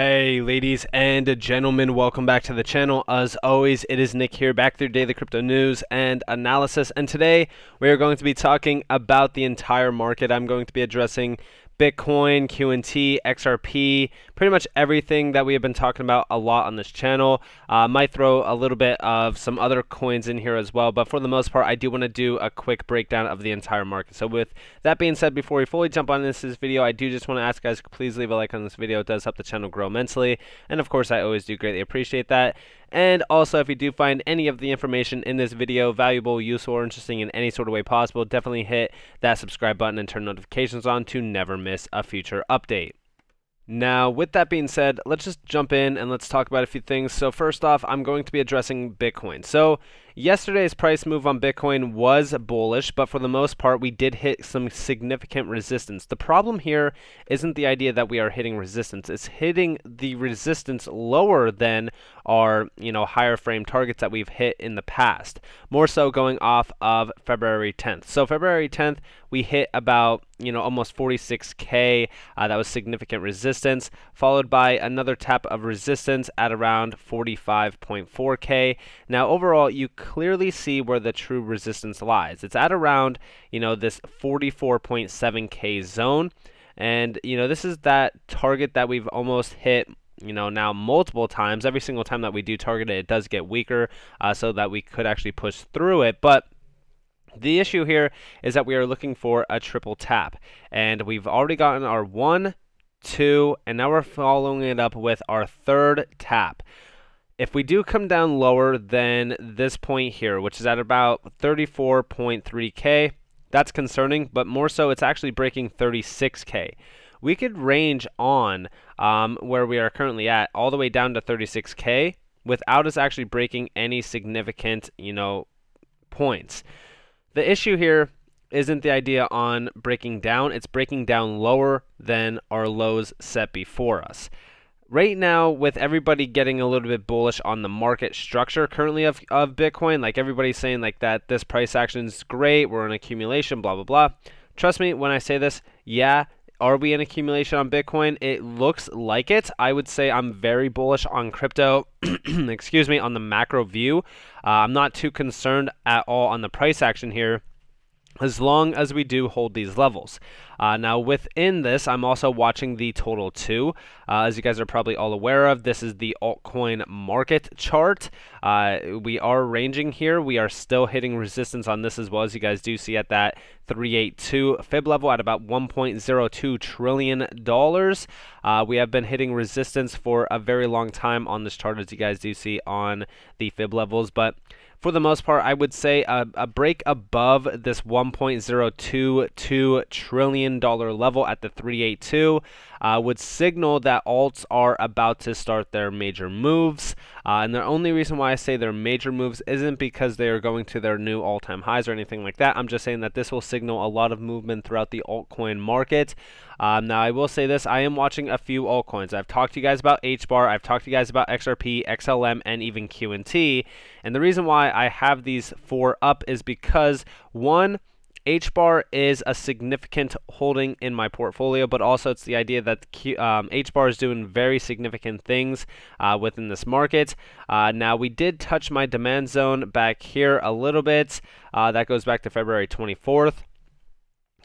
Hey ladies and gentlemen, welcome back to the channel. As always, it is Nick here, back through daily crypto news and analysis, and today we are going to be talking about the entire market. I'm going to be addressing Bitcoin, QNT, XRP, pretty much everything that we have been talking about a lot on this channel. Might throw a little bit of some other coins in here as well, but for the most part, I do want to do a quick breakdown of the entire market. So with that being said, before we fully jump on this video, I do just want to ask guys, please leave a like on this video. It does help the channel grow immensely, and of course, I always do greatly appreciate that. And also, if you do find any of the information in this video valuable, useful, or interesting in any sort of way possible, definitely hit that subscribe button and turn notifications on to never miss a future update. Now, with that being said, let's just jump in and let's talk about a few things. So first off, I'm going to be addressing Bitcoin. So yesterday's price move on Bitcoin was bullish, but for the most part, we did hit some significant resistance. The problem here isn't the idea that we are hitting resistance. It's hitting the resistance lower than our, higher frame targets that we've hit in the past. More so going off of February 10th. So February 10th, we hit about, almost 46K. That was significant resistance, followed by another tap of resistance at around 45.4K. Now, overall, you clearly see where the true resistance lies. It's at around, this 44.7K zone. And, this is that target that we've almost hit now multiple times. Every single time that we do target it, it does get weaker, so that we could actually push through it. But the issue here is that we are looking for a triple tap, and we've already gotten our 1, 2, and now we're following it up with our third tap. If we do come down lower than this point here, which is at about 34.3K, that's concerning, but more so it's actually breaking 36K. We could range on where we are currently at all the way down to 36K without us actually breaking any significant, points. The issue here isn't the idea on breaking down, it's breaking down lower than our lows set before us. Right now, with everybody getting a little bit bullish on the market structure currently of Bitcoin, like everybody's saying like that this price action is great, we're in accumulation, blah, blah, blah. Trust me when I say this, yeah, are we in accumulation on Bitcoin? It looks like it. I would say I'm very bullish on crypto, excuse me, on the macro view. I'm not too concerned at all on the price action here, as long as we do hold these levels. Now within this, I'm also watching the total too. As you guys are probably all aware of, this is the altcoin market chart. We are ranging here. We are still hitting resistance on this as well, as you guys do see at that 382 fib level at about $1.02 trillion. We have been hitting resistance for a very long time on this chart, as you guys do see on the fib levels, but for the most part, I would say a break above this $1.022 trillion level at the 382 would signal that alts are about to start their major moves. And the only reason why I say their major moves isn't because they are going to their new all-time highs or anything like that. I'm just saying that this will signal a lot of movement throughout the altcoin market. Now, I will say this, I am watching a few altcoins. I've talked to you guys about Hbar, I've talked to you guys about XRP, XLM, and even QNT. And the reason why I have these four up is because, one, Hbar is a significant holding in my portfolio, but also it's the idea that Hbar is doing very significant things within this market. Now, we did touch my demand zone back here a little bit. That goes back to February 24th.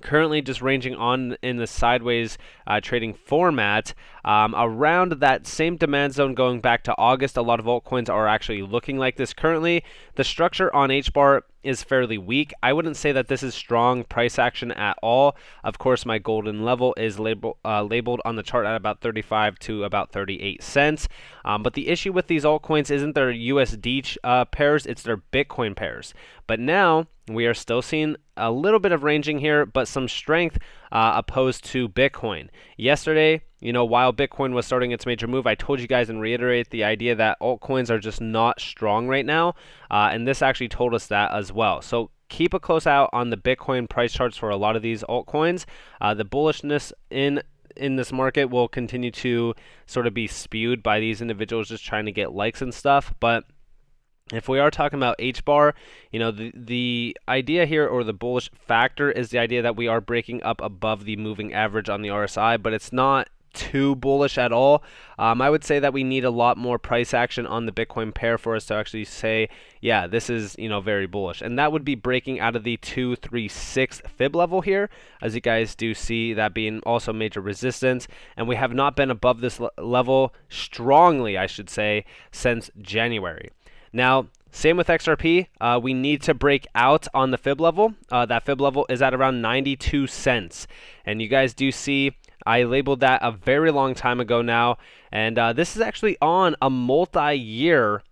Currently just ranging on in the sideways trading format around that same demand zone going back to August. A lot of altcoins are actually looking like this currently. The structure on Hbar is fairly weak. I wouldn't say that this is strong price action at all. Of course, my golden level is labeled on the chart at about 35 to about 38 cents. But the issue with these altcoins isn't their USD pairs, it's their Bitcoin pairs. But now we are still seeing a little bit of ranging here, but some strength opposed to Bitcoin. Yesterday, while Bitcoin was starting its major move, I told you guys and reiterate the idea that altcoins are just not strong right now. And this actually told us that as well. So keep a close eye on the Bitcoin price charts for a lot of these altcoins. The bullishness in this market will continue to sort of be spewed by these individuals just trying to get likes and stuff. But if we are talking about Hbar, the idea here, or the bullish factor, is the idea that we are breaking up above the moving average on the RSI, but it's not too bullish at all. I would say that we need a lot more price action on the Bitcoin pair for us to actually say, yeah, this is, very bullish. And that would be breaking out of the 236 fib level here, as you guys do see that being also major resistance. And we have not been above this level strongly, I should say, since January. Now, same with XRP. We need to break out on the fib level. That fib level is at around 92 cents. And you guys do see I labeled that a very long time ago now. And this is actually on a multi-year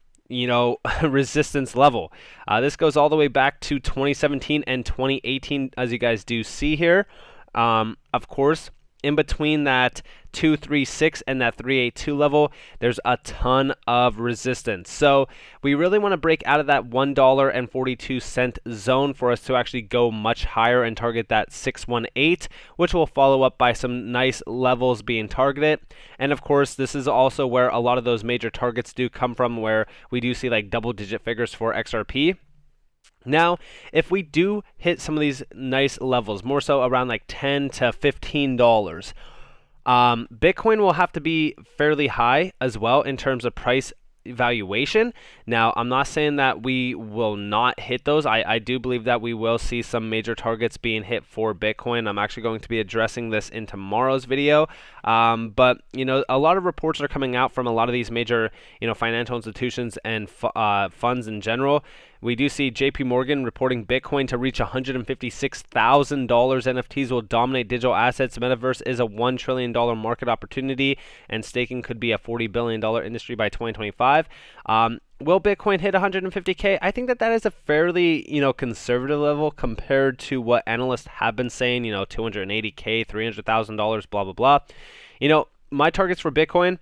resistance level. This goes all the way back to 2017 and 2018, as you guys do see here. Of course, in between that 236 and that 382 level, there's a ton of resistance. So we really want to break out of that $1.42 zone for us to actually go much higher and target that 618, which will follow up by some nice levels being targeted. And of course, this is also where a lot of those major targets do come from, where we do see like double-digit figures for XRP. Now, if we do hit some of these nice levels, more so around like $10 to $15, Bitcoin will have to be fairly high as well in terms of price valuation. Now, I'm not saying that we will not hit those. I do believe that we will see some major targets being hit for Bitcoin. I'm actually going to be addressing this in tomorrow's video. But, a lot of reports are coming out from a lot of these major, financial institutions and funds in general. We do see JP Morgan reporting Bitcoin to reach $156,000. NFTs will dominate digital assets. Metaverse is a $1 trillion market opportunity, and staking could be a $40 billion industry by 2025. Will Bitcoin hit 150K? I think that is a fairly, conservative level compared to what analysts have been saying, 280K, $300,000, blah, blah, blah. My targets for Bitcoin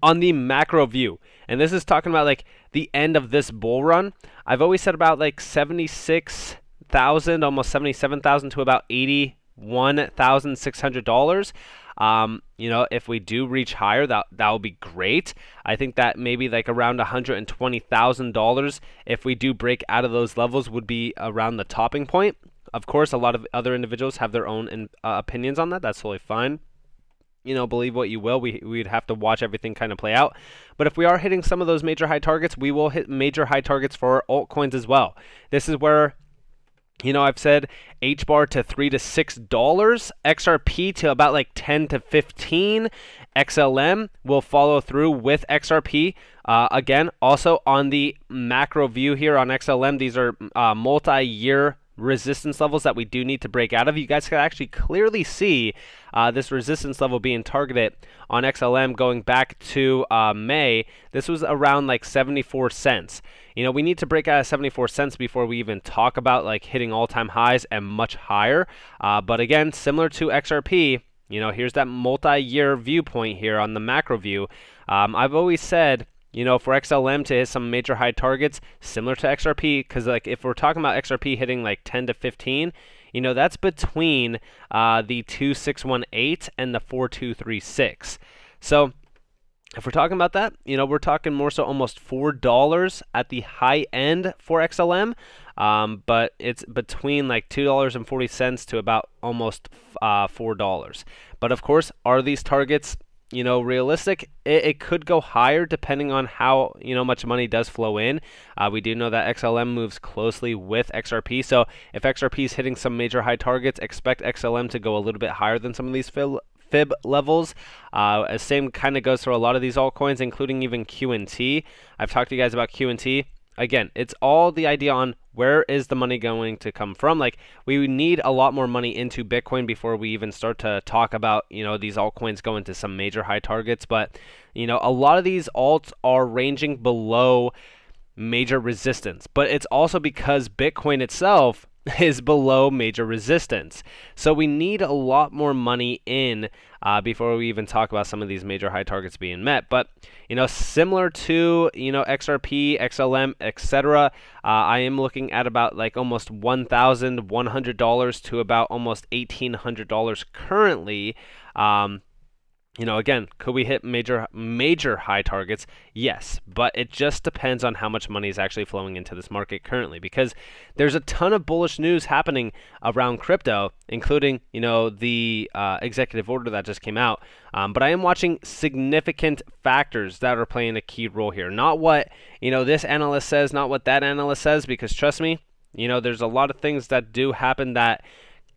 on the macro view, and this is talking about like the end of this bull run, I've always said about like 76,000, almost 77,000 to about $81,600. If we do reach higher, that will be great. I think that maybe like around $120,000, if we do break out of those levels, would be around the topping point. Of course, a lot of other individuals have their own opinions on that. That's totally fine. Believe what you will. We'd have to watch everything kind of play out. But if we are hitting some of those major high targets, we will hit major high targets for altcoins as well. This is where, I've said Hbar to $3 to $6, XRP to about like 10 to 15, XLM will follow through with XRP. Again, also on the macro view here on XLM, these are multi-year resistance levels that we do need to break out of. You guys can actually clearly see this resistance level being targeted on XLM going back to May. This was around like 74 cents. We need to break out of 74 cents before we even talk about like hitting all-time highs and much higher. But again, similar to XRP, here's that multi-year viewpoint here on the macro view. I've always said, for XLM to hit some major high targets similar to XRP, because like if we're talking about XRP hitting like 10 to 15, that's between the 2618 and the 4236. So if we're talking about that, we're talking more so almost $4 at the high end for XLM, but it's between like $2.40 to about almost $4. But of course, are these targets realistic? It could go higher depending on how much money does flow in. We do know that XLM moves closely with XRP, so if XRP is hitting some major high targets, expect XLM to go a little bit higher than some of these fib levels. Same kind of goes for a lot of these altcoins, including even QNT. I've talked to you guys about QNT. Again, it's all the idea on where is the money going to come from. Like, we need a lot more money into Bitcoin before we even start to talk about, these altcoins going to some major high targets. But, a lot of these alts are ranging below major resistance. But it's also because Bitcoin itself is below major resistance. So we need a lot more money in before we even talk about some of these major high targets being met. But similar to XRP, XLM, etc., I am looking at about like almost $1,100 to about almost $1,800 currently. Again, could we hit major high targets? Yes, but it just depends on how much money is actually flowing into this market currently, because there's a ton of bullish news happening around crypto, including the executive order that just came out. But I am watching significant factors that are playing a key role here. Not what this analyst says, not what that analyst says, because trust me, there's a lot of things that do happen that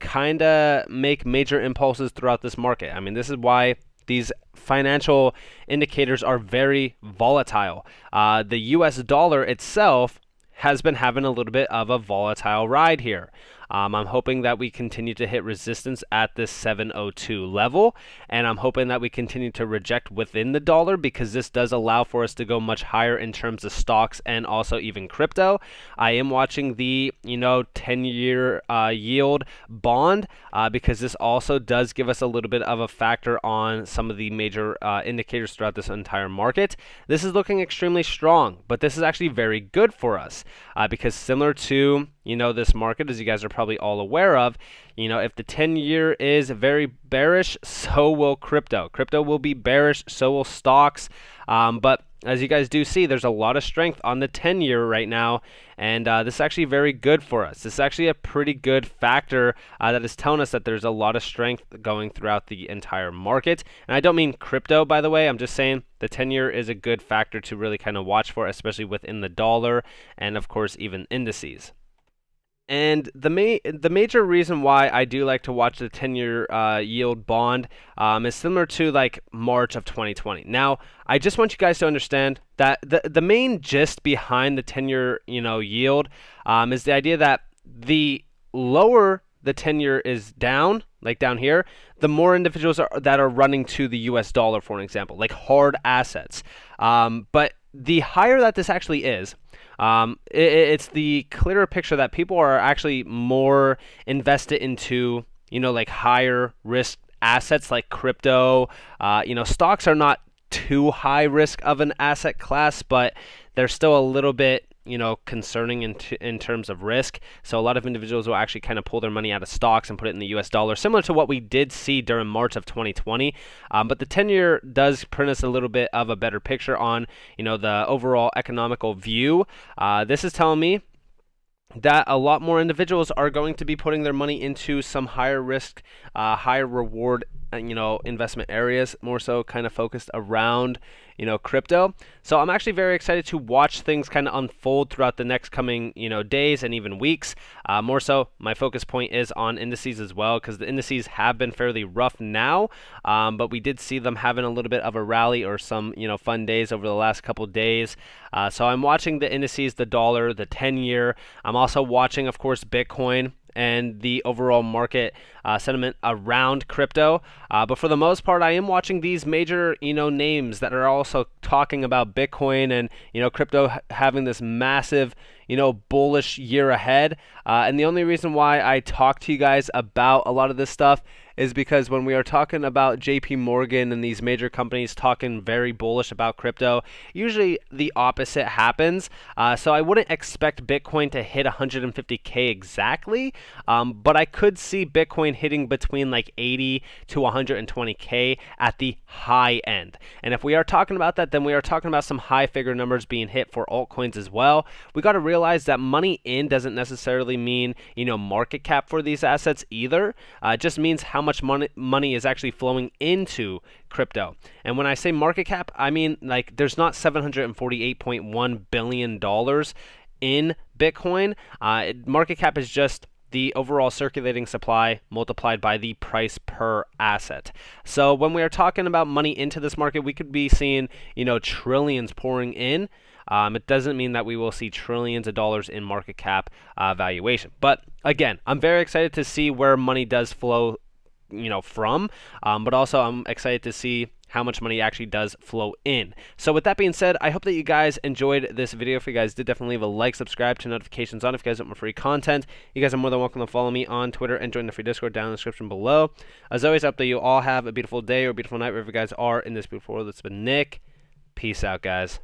kind of make major impulses throughout this market. I mean, this is why these financial indicators are very volatile. The US dollar itself has been having a little bit of a volatile ride here. I'm hoping that we continue to hit resistance at this 702 level, and I'm hoping that we continue to reject within the dollar, because this does allow for us to go much higher in terms of stocks and also even crypto. I am watching the 10-year yield bond because this also does give us a little bit of a factor on some of the major indicators throughout this entire market. This is looking extremely strong, but this is actually very good for us because similar to this market, as you guys are probably all aware of, if the 10-year is very bearish, so will crypto. Crypto will be bearish, so will stocks. But as you guys do see, there's a lot of strength on the 10-year right now, and this is actually very good for us. This is actually a pretty good factor that is telling us that there's a lot of strength going throughout the entire market. And I don't mean crypto, by the way. I'm just saying the 10-year is a good factor to really kind of watch for, especially within the dollar and, of course, even indices. And the major reason why I do like to watch the 10-year yield bond is similar to like March of 2020. Now, I just want you guys to understand that the main gist behind the 10-year yield is the idea that the lower the 10-year is down, like down here, the more individuals that are running to the US dollar, for an example, like hard assets. But the higher that this actually is, it's the clearer picture that people are actually more invested into, like higher risk assets like crypto. Stocks are not too high risk of an asset class, but they're still a little bit concerning in terms of risk. So a lot of individuals will actually kind of pull their money out of stocks and put it in the US dollar, similar to what we did see during March of 2020. But the 10-year does print us a little bit of a better picture on, the overall economical view. This is telling me that a lot more individuals are going to be putting their money into some higher risk, higher reward, investment areas, more so kind of focused around, crypto. So I'm actually very excited to watch things kind of unfold throughout the next coming, days and even weeks. More so, my focus point is on indices as well, because the indices have been fairly rough now, but we did see them having a little bit of a rally or some, fun days over the last couple days. So I'm watching the indices, the dollar, the 10-year. I'm also watching, of course, Bitcoin and the overall market sentiment around crypto. But for the most part, I am watching these major, names that are also talking about Bitcoin and, crypto having this massive, bullish year ahead. And the only reason why I talk to you guys about a lot of this stuff is because when we are talking about JP Morgan and these major companies talking very bullish about crypto, usually the opposite happens. So I wouldn't expect Bitcoin to hit 150K exactly, but I could see Bitcoin hitting between like 80 to 120K at the high end. And if we are talking about that, then we are talking about some high figure numbers being hit for altcoins as well. We got to realize that money in doesn't necessarily mean, market cap for these assets either. It just means how much money is actually flowing into crypto. And when I say market cap, I mean like there's not $748.1 billion in Bitcoin. Market cap is just the overall circulating supply multiplied by the price per asset. So when we are talking about money into this market, we could be seeing, trillions pouring in. It doesn't mean that we will see trillions of dollars in market cap valuation. But again, I'm very excited to see where money does flow, from. But also I'm excited to see how much money actually does flow in. So with that being said, I hope that you guys enjoyed this video. If you guys did, definitely leave a like, subscribe, turn notifications on if you guys want more free content. You guys are more than welcome to follow me on Twitter and join the free Discord down in the description below. As always, I hope that you all have a beautiful day or a beautiful night wherever you guys are in this beautiful world. It's been Nick. Peace out, guys.